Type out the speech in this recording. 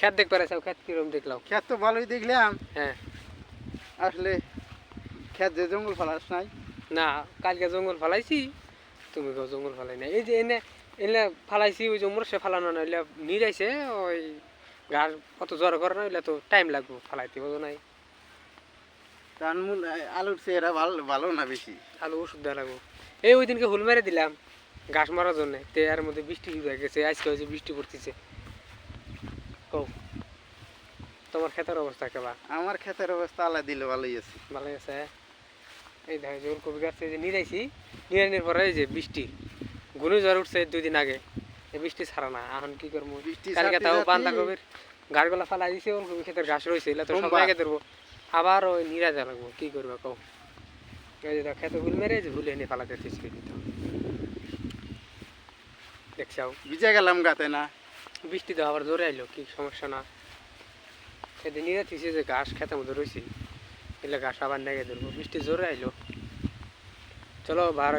খেত দেখতে পারে খেত কিরকম দেখলাম? ক্ষেত তো ভালোই দেখলাম। হ্যাঁ। আসলে ক্ষেত যে জঙ্গল ফালাস নাই। না কালকে জঙ্গল ফালাইছি, তুমি কেউ জঙ্গল ফালাই না। এই যে এনে এলে ফালাইছি ওই যে মোরসে ফালানো না, এলে নিরাইছে ওই গাছ কত জ্বর করে না, এলে তো টাইম লাগবো ফালাইতে, বোঝো নাই? কারণ আলুর চেহারা ভালো ভালো না বেশি। আলু ওষুধ দেওয়া লাগবো। এই ওই দিনকে হুল মেরে দিলাম ঘাস মারার জন্য, তে এর মধ্যে বৃষ্টি শুরু হয়ে গেছে, আজকে হয়েছে বৃষ্টি পড়তেছে। ও তোমার ক্ষেতের অবস্থা কেবা? আমার ক্ষেতের অবস্থা আল্লাহ দিলে ভালোই আছে। ভালোই আছে। এই দেখো যে ওলকপি গাছে যে নিরাইছি, নিরানোর পরে এই যে বৃষ্টি ঘূর্ণিঝড় উঠছে 2 দিন আগে, এই বৃষ্টি ছাড়া না, এখন কি করবো? বৃষ্টি কালকে ছাড়তে তাও ছাড়তে বাঁধাকপির গাছগুলা ফালাই দিছে, ওলকপি ক্ষেতের ঘাস রয়েছে, এগুলো তো সব সোমবার। আগে ধরবো, আবার ওই নিরা দেওয়া লাগবো, কি করবো কও? এই যে খেতে ভুল মেরে যে ভুলে এনে ফালাতে চেষ্টা দিত, দেখছাও? ভিজে গেলাম গাতে না। বৃষ্টি তো আবার জোরে আইলো, কি সমস্যা না? খেতে নিরে থিসে যে ঘাস খেতের মধ্যে রয়েছে, এগুলো ঘাস আবার নেগে ধরবো, বৃষ্টি জোরে আইলো। চলো ভাই